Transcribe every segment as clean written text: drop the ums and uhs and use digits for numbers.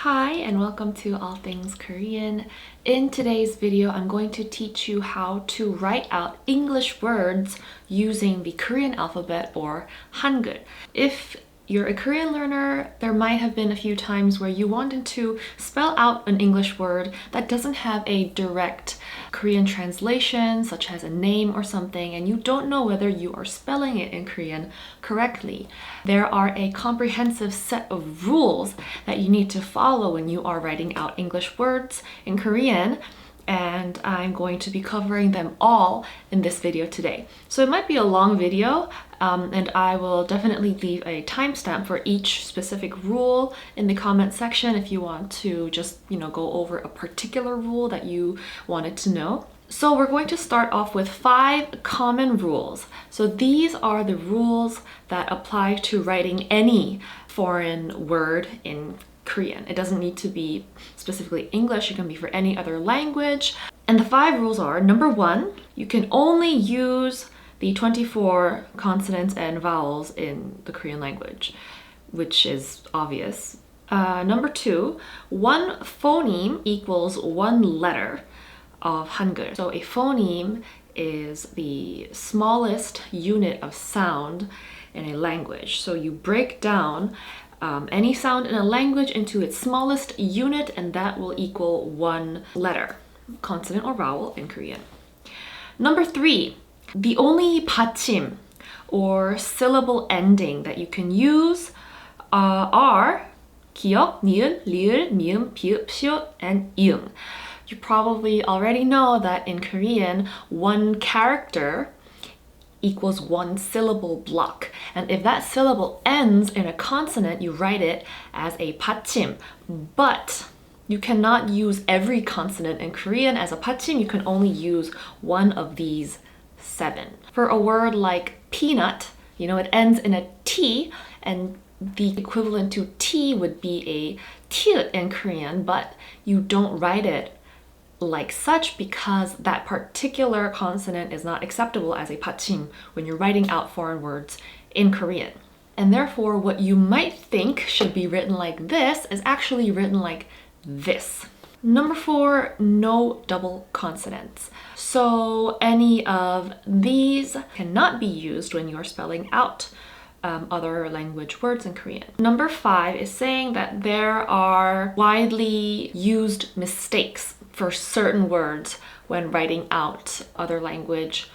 Hi and welcome to All Things Korean. In today's video, I'm going to teach you how to write out English words using the Korean alphabet or Hangul. If you're a Korean learner, there might have been a few times where you wanted to spell out an English word that doesn't have a direct Korean translation, such as a name or something, and you don't know whether you are spelling it in Korean correctly. There are a comprehensive set of rules that you need to follow when you are writing out English words in Korean, and I'm going to be covering them all in this video today. So it might be a long video, and I will definitely leave a timestamp for each specific rule in the comment section if you want to just, go over a particular rule that you wanted to know. So we're going to start off with 5 common rules. So these are the rules that apply to writing any foreign word in Korean. It doesn't need to be specifically English, it can be for any other language. And the 5 rules are, number 1, you can only use the 24 consonants and vowels in the Korean language, which is obvious. Number 2, one phoneme equals one letter of Hangul. So a phoneme is the smallest unit of sound in a language. So you break down any sound in a language into its smallest unit, and that will equal one letter, consonant or vowel in Korean. Number 3, the only 받침 or syllable ending that you can use are 기역, 니은, 리을, 미음, 비읍, 시옷, and 이응. You probably already know that in Korean, one character equals one syllable block. And if that syllable ends in a consonant, you write it as a 받침. But you cannot use every consonant in Korean as a 받침. You can only use one of these 7. For a word like peanut, it ends in a T, and the equivalent to T would be a tiut in Korean, but you don't write it like such because that particular consonant is not acceptable as a 받침 when you're writing out foreign words in Korean. And therefore, what you might think should be written like this is actually written like this. Number 4, no double consonants. So any of these cannot be used when you're spelling out other language words in Korean. Number 5 is saying that there are widely used mistakes for certain words when writing out other language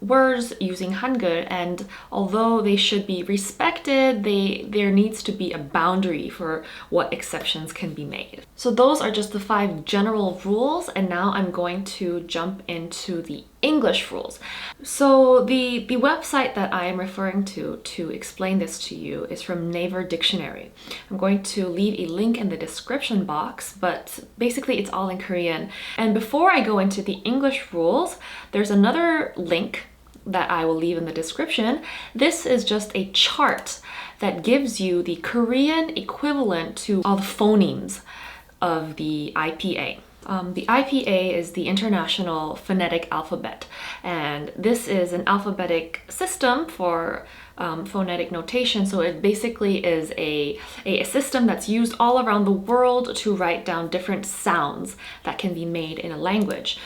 words using Hangul, and although they should be respected, there needs to be a boundary for what exceptions can be made. So those are just the 5 general rules, and now I'm going to jump into the English rules. So the website that I am referring to explain this to you is from Naver dictionary. I'm going to leave a link in the description box, but basically it's all in Korean. And before I go into the English rules, there's another link that I will leave in the description. This is just a chart that gives you the Korean equivalent to all the phonemes of the IPA. The IPA is the International Phonetic Alphabet, and this is an alphabetic system for phonetic notation. So it basically is a system that's used all around the world to write down different sounds that can be made in a language.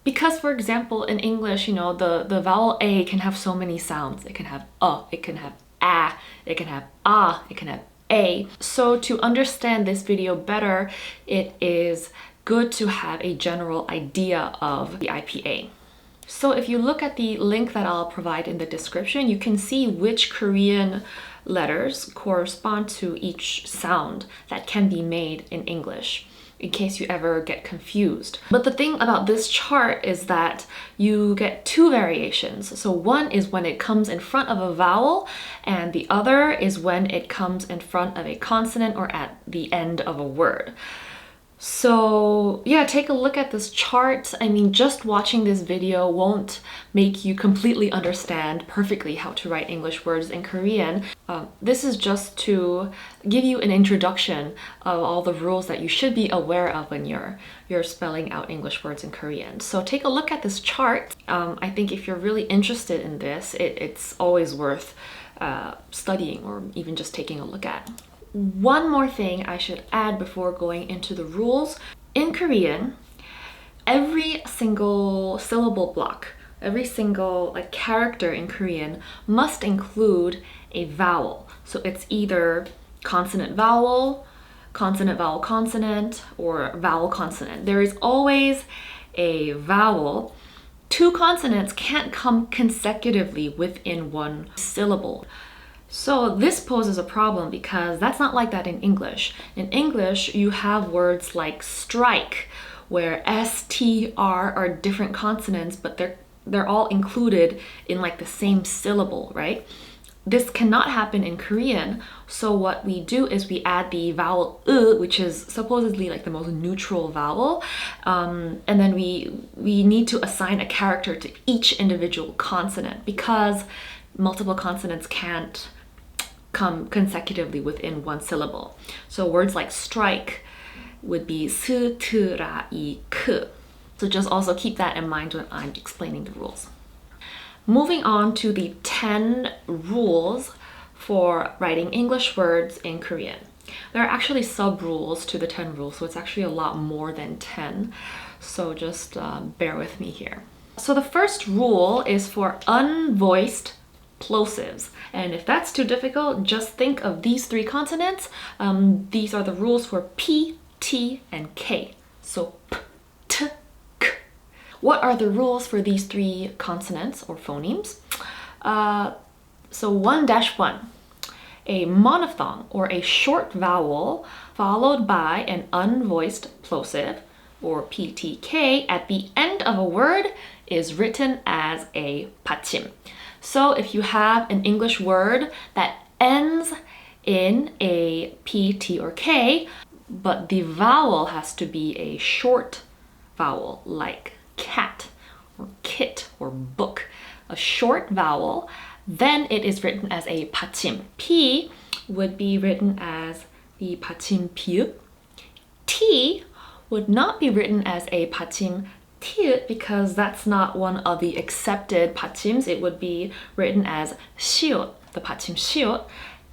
Because, for example, in English, the vowel A can have so many sounds. It can have it can have a, it can have it can have a. So to understand this video better, it is good to have a general idea of the IPA. So if you look at the link that I'll provide in the description, you can see which Korean letters correspond to each sound that can be made in English, in case you ever get confused. But the thing about this chart is that you get 2 variations. So one is when it comes in front of a vowel, and the other is when it comes in front of a consonant or at the end of a word. So yeah, take a look at this chart. I mean, just watching this video won't make you completely understand perfectly how to write English words in Korean. This is just to give you an introduction of all the rules that you should be aware of when you're spelling out English words in Korean. So take a look at this chart. I think if you're really interested in this, it's always worth studying or even just taking a look at. One more thing I should add before going into the rules. In Korean, every single syllable block, every single character in Korean must include a vowel. So it's either consonant vowel, consonant, or vowel consonant. There is always a vowel. Two consonants can't come consecutively within one syllable. So this poses a problem because that's not like that in English. In English, you have words like strike, where STR are different consonants, but they're all included in the same syllable, right? This cannot happen in Korean, so what we do is we add the vowel which is supposedly the most neutral vowel, and then we need to assign a character to each individual consonant because multiple consonants can't come consecutively within one syllable. So words like strike would be 스, 트, 라, 이, 크. So just also keep that in mind when I'm explaining the rules. Moving on to the 10 rules for writing English words in Korean. There are actually sub-rules to the 10 rules, so it's actually a lot more than 10. So just bear with me here. So the first rule is for unvoiced plosives. And if that's too difficult, just think of these three consonants. These are the rules for P, T, and K. So P, T, K. What are the rules for these three consonants or phonemes? So 1-1. A monophthong or a short vowel followed by an unvoiced plosive or PTK at the end of a word is written as a 받침. So if you have an English word that ends in a P, T, or K, but the vowel has to be a short vowel like cat or kit or book, a short vowel, then it is written as a 받침. P would be written as the 받침 피읍. T would not be written as a 받침 티읕 because that's not one of the accepted 받침s. It would be written as 시옷, the 받침 시옷,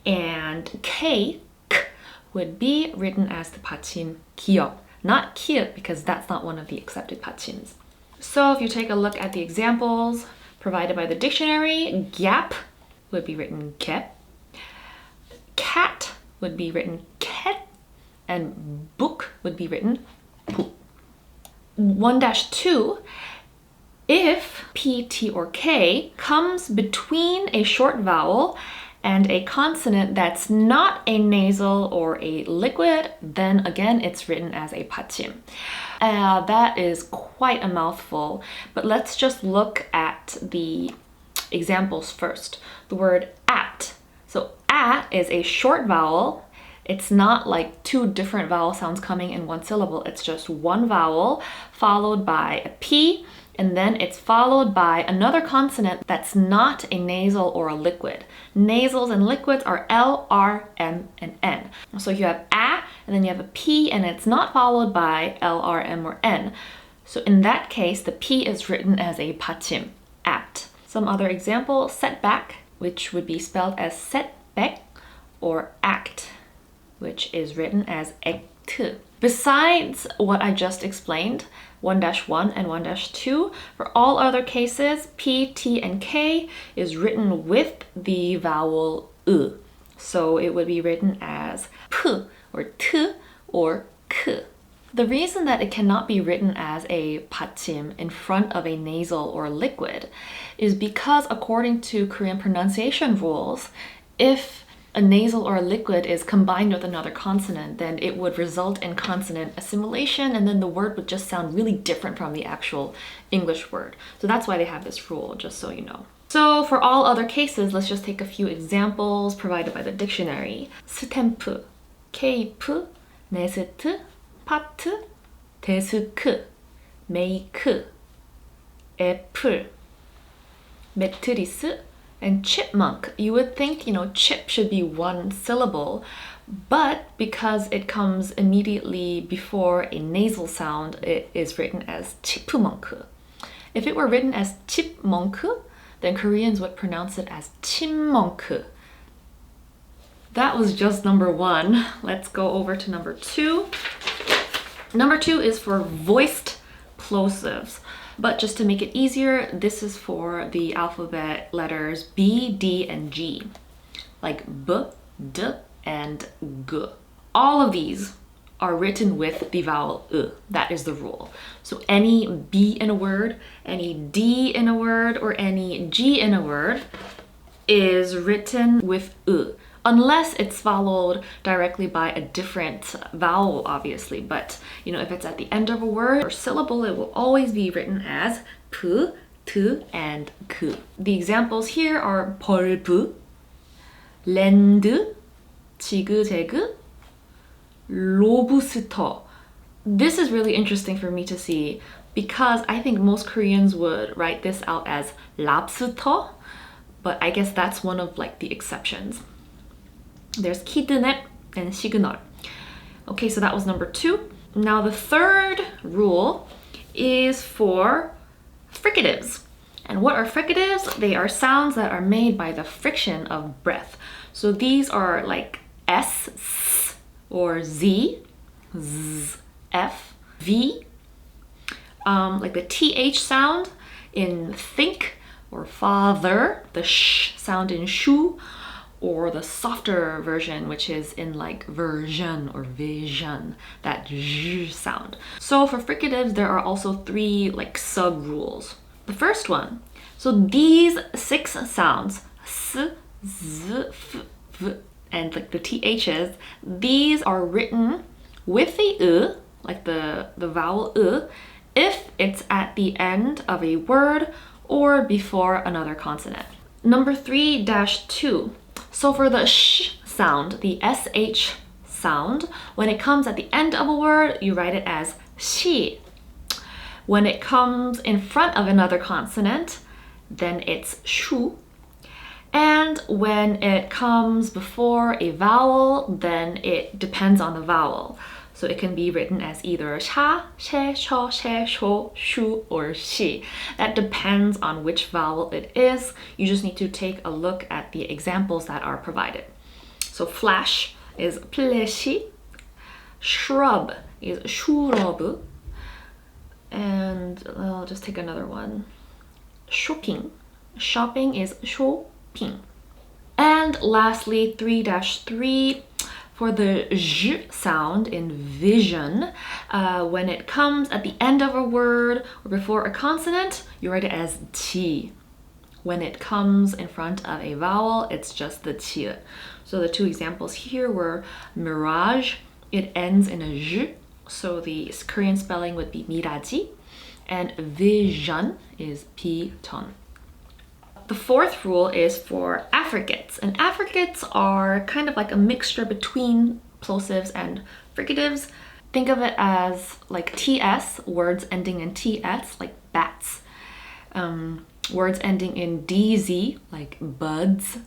and K, k would be written as the 받침 기역, not kiët because that's not one of the accepted 받침s. So if you take a look at the examples provided by the dictionary, gap would be written 갭, cat would be written 캣, and book would be written 부. 1-2, if P, T, or K comes between a short vowel and a consonant that's not a nasal or a liquid, then again it's written as a 받침. That is quite a mouthful, but let's just look at the examples first. The word at. So at is a short vowel. It's not like two different vowel sounds coming in one syllable. It's just one vowel followed by a P, and then it's followed by another consonant that's not a nasal or a liquid. Nasals and liquids are L, R, M, and N. So you have A, and then you have a P, and it's not followed by L, R, M, or N. So in that case, the P is written as a 받침, at. Some other example, setback, which would be spelled as setback, or act, which is written as 액트. Besides what I just explained, 1-1 and 1-2, for all other cases, P, T, and K is written with the vowel 으. So it would be written as p or t or k. The reason that it cannot be written as a 받침 in front of a nasal or liquid is because according to Korean pronunciation rules, if a nasal or a liquid is combined with another consonant, then it would result in consonant assimilation, and then the word would just sound really different from the actual English word. So that's why they have this rule, just so you know. So for all other cases, let's just take a few examples provided by the dictionary. 스탬프, 케이프, 네스트, 파트, 데스크, 메이크, 애플, 매트리스, and chipmunk. You would think, chip should be one syllable, but because it comes immediately before a nasal sound, it is written as 치프멍크. If it were written as chipmunk, then Koreans would pronounce it as 침멍크. That was just number 1. Let's go over to number 2. Number 2 is for voiced plosives. But just to make it easier, this is for the alphabet letters B, D, and G. Like B, D, and G. All of these are written with the vowel U. That is the rule. So any B in a word, any D in a word, or any G in a word is written with U. Unless it's followed directly by a different vowel, obviously. But, you know, if it's at the end of a word or syllable, it will always be written as P, T, and K. The examples here are 벌브, 랜드, 지그재그, 로브스터. This is really interesting for me to see because I think most Koreans would write this out as lobster, but I guess that's one of like the exceptions. There's kidnap and signal. Okay, so that was number 2. Now the third rule is for fricatives. And what are fricatives? They are sounds that are made by the friction of breath. So these are like S, S or Z, Z, F, V. Like the TH sound in think or father, the sh sound in shoe, or the softer version, which is in like version or vision, that zh sound. So for fricatives, there are also 3 like sub rules. The first one, so these 6 sounds, s, z, f, v, and like the THs, these are written with the U, like the vowel U, if it's at the end of a word or before another consonant. Number 3-2. So for the sh sound, the sh sound, when it comes at the end of a word, you write it as shi. When it comes in front of another consonant, then it's shu. And when it comes before a vowel, then it depends on the vowel. So it can be written as either sha, she, sho, she, sho, shu, or shi. That depends on which vowel it is. You just need to take a look at the examples that are provided. So flash is fleshi, shrub is shurobu, and I'll just take another one. Shopping is shopping. And lastly, 3-3. For the zh sound in vision, when it comes at the end of a word or before a consonant, you write it as ti. When it comes in front of a vowel, it's just the ti. So the 2 examples here were mirage, it ends in a zh, so the Korean spelling would be miraji, and vision is piton. The 4th rule is for affricates, and affricates are kind of like a mixture between plosives and fricatives. Think of it as like ts, words ending in ts, like bats. Words ending in dz, like buds.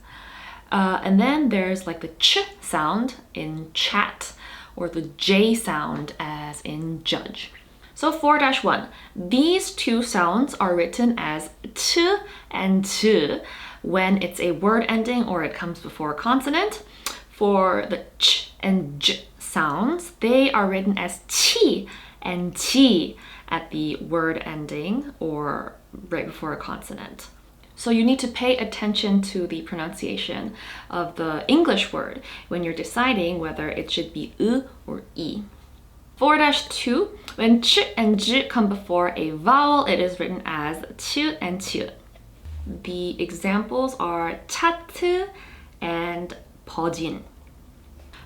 And then there's like the ch sound in chat, or the j sound as in judge. So 4-1, these 2 sounds are written as t and t when it's a word ending or it comes before a consonant. For the ch and j sounds, they are written as chi and ti at the word ending or right before a consonant. So you need to pay attention to the pronunciation of the English word when you're deciding whether it should be u or e. 4-2, when ch and j come before a vowel, it is written as ch and ch. The examples are 차트 and 버진.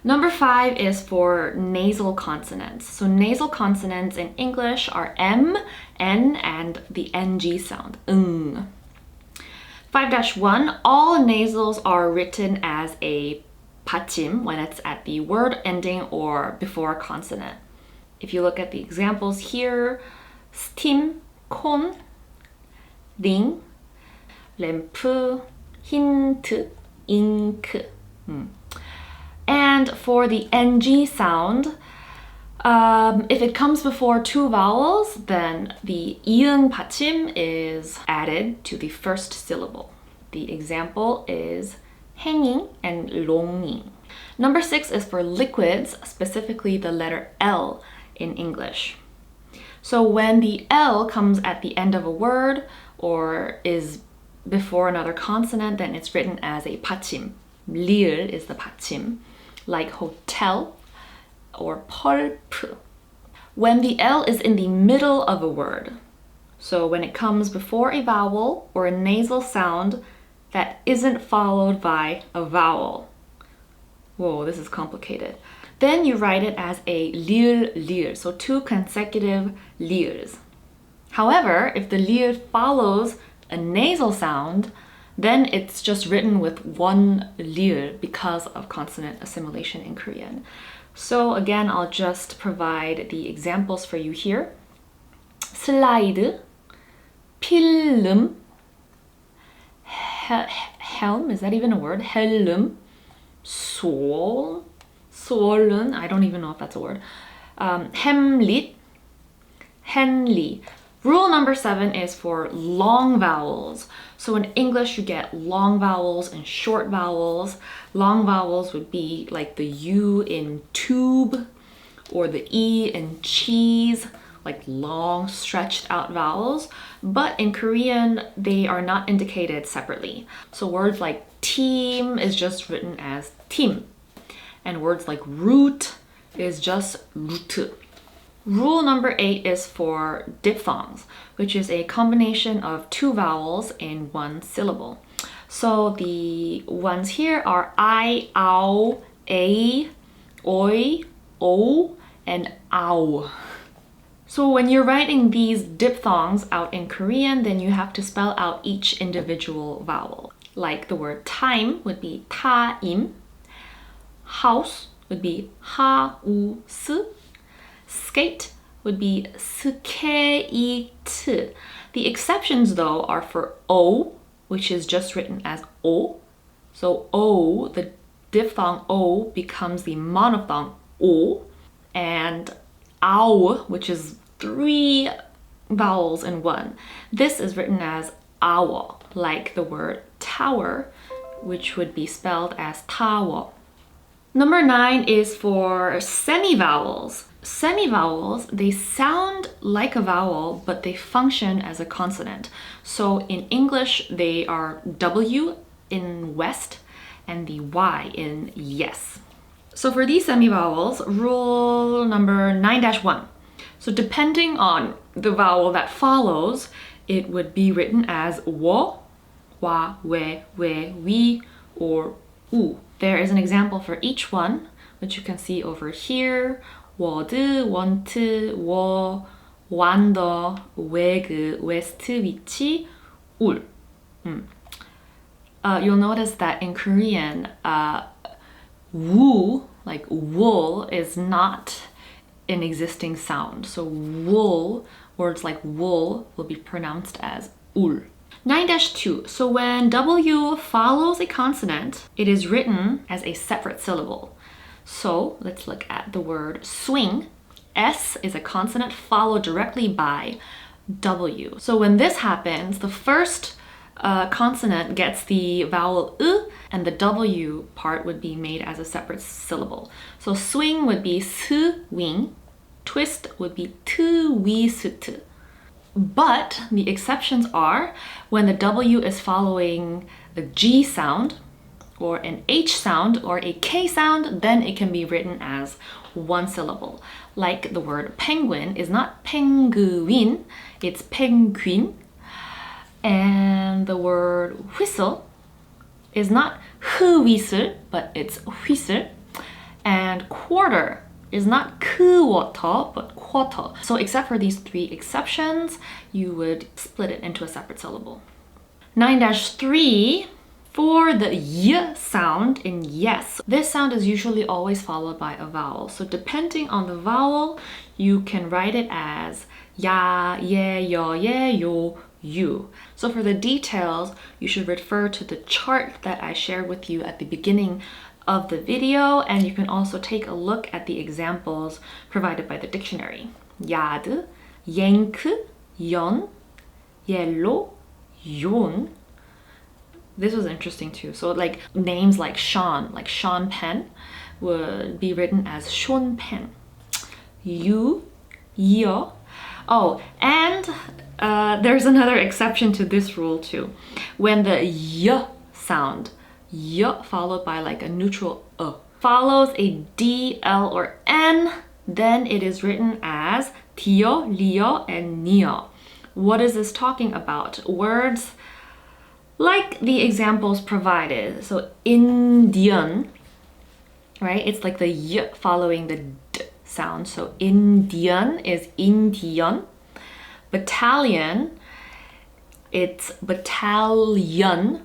Number 5 is for nasal consonants. So nasal consonants in English are M, N, and the NG sound, ng. 5-1, all nasals are written as a 받침 when it's at the word ending or before a consonant. If you look at the examples here, steam, 콘, ring, 램프, 힌트, 잉크. And for the NG sound, if it comes before 2 vowels, then the 이응 받침 is added to the first syllable. The example is hanging and longing. Number 6 is for liquids, specifically the letter L in English. So when the L comes at the end of a word or is before another consonant, then it's written as a 받침. 리을 is the 받침, like hotel or 펄프. When the L is in the middle of a word, so when it comes before a vowel or a nasal sound that isn't followed by a vowel. Whoa, this is complicated. Then you write it as a li을, so 2 consecutive lirs. However, if the lir follows a nasal sound, then it's just written with 1 lir because of consonant assimilation in Korean. So again, I'll just provide the examples for you here. 슬라이드, 필름, helm, is that even a word? 헬름, swollen, I don't even know if that's a word. 햄릿, henli. Rule number 7 is for long vowels. So in English, you get long vowels and short vowels. Long vowels would be like the U in tube or the E in cheese, like long stretched out vowels. But in Korean, they are not indicated separately. So words like team is just written as team. And words like root is just 루트. Rule number 8 is for diphthongs, which is a combination of 2 vowels in 1 syllable. So the ones here are I, ow, a, oi, o, and ow. So when you're writing these diphthongs out in Korean, then you have to spell out each individual vowel. Like the word time would be 타임, house would be 하우스, skate would be 스케이트. The exceptions though are for O, which is just written as O. So O, the diphthong O becomes the monophthong O, and ow, which is 3 vowels in 1. This is written as awo, like the word tower, which would be spelled as tawo. Number 9 is for semivowels. Semivowels, they sound like a vowel, but they function as a consonant. So in English, they are W in West and the Y in yes. So for these semivowels, rule number 9-1. So depending on the vowel that follows, it would be written as wo, wa, we, we, or u. There is an example for each one, which you can see over here. 워드, 원트, 워, 완더, 외그, 웨스트, 위치, 울. You'll notice that in Korean, wu, like wool, is not an existing sound. So wool, words like wool, will be pronounced as ul. 9-2. So when W follows a consonant, it is written as a separate syllable. So let's look at the word swing. S is a consonant followed directly by W. So when this happens, the first consonant gets the vowel U, and the W part would be made as a separate syllable. So swing would be swing, twist would be twist. But the exceptions are when the W is following a G sound, or an H sound, or a K sound, then it can be written as 1 syllable. Like the word penguin is not penguin, it's penguin. And the word whistle is not whistle, but it's whistle. And quarter is not quarter, but quarter. So except for these 3 exceptions, you would split it into a separate syllable. 9-3, for the y sound in yes, this sound is usually always followed by a vowel. So depending on the vowel, you can write it as ya, ye, yo, ye, yo, you. So for the details, you should refer to the chart that I shared with you at the beginning of the video, and you can also take a look at the examples provided by the dictionary. 야드, 옌크, 연, 옐로, 용, This was interesting too. So like names like Sean Penn would be written as Sean Penn. You, yo. Oh, and there's another exception to this rule too. When the y sound, y followed by like a neutral follows a d, l, or n, then it is written as tio, lio, and nio. What is this talking about? Words like the examples provided. So Indian, right? It's like the y following the d sound. So Indian is Indian. Battalion, it's battalion.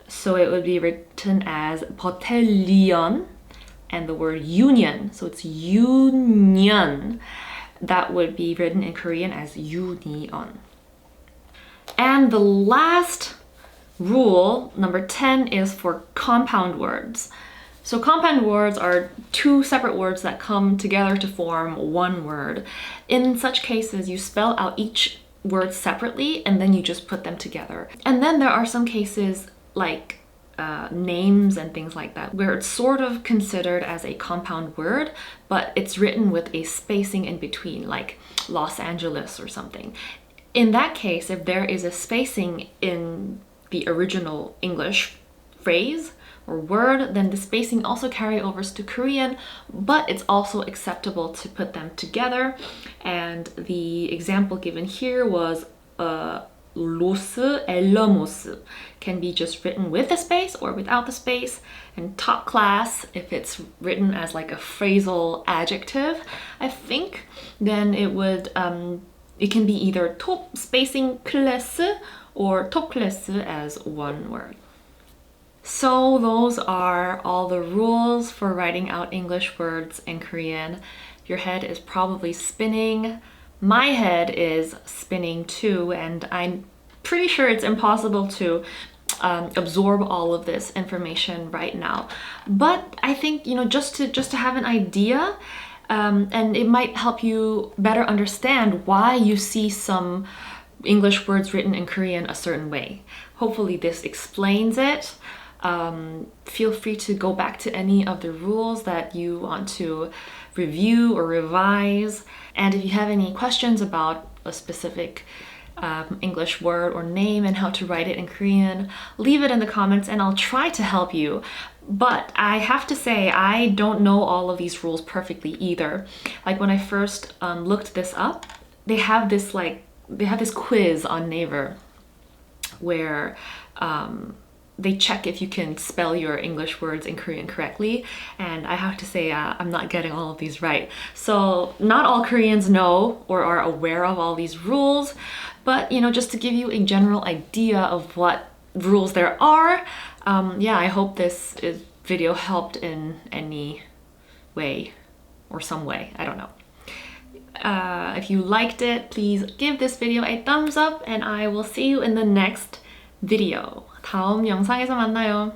So it would be written as battalion. And the word union, so it's union. That would be written in Korean as union. And the last rule, number 10, is for compound words. So compound words are two separate words that come together to form one word. In such cases, you spell out each word separately and then you just put them together. And then there are some cases like names and things like that, where it's sort of considered as a compound word, but it's written with a spacing in between, like Los Angeles or something. In that case, if there is a spacing in the original English phrase or word, then the spacing also carries over to Korean, but it's also acceptable to put them together. And the example given here was Los Elamos can be just written with the space or without the space. And top class, if it's written as like a phrasal adjective, I think, then it would it can be either top spacing 클래스 or top 클래스 as one word. So those are all the rules for writing out English words in Korean. Your head is probably spinning. My head is spinning too, and I'm pretty sure it's impossible to absorb all of this information right now. But I think, you know, just to have an idea, and it might help you better understand why you see some English words written in Korean a certain way. Hopefully this explains it. Feel free to go back to any of the rules that you want to review or revise. And if you have any questions about a specific English word or name and how to write it in Korean, leave it in the comments and I'll try to help you. But I have to say, I don't know all of these rules perfectly either. Like when I first looked this up, they have this quiz on Naver where they check if you can spell your English words in Korean correctly, and I have to say I'm not getting all of these right. So not all Koreans know or are aware of all these rules, but you know, just to give you a general idea of what rules there are, yeah, I hope this video helped in any way or some way, I don't know. If you liked it, please give this video a thumbs up and I will see you in the next video. 다음 영상에서 만나요.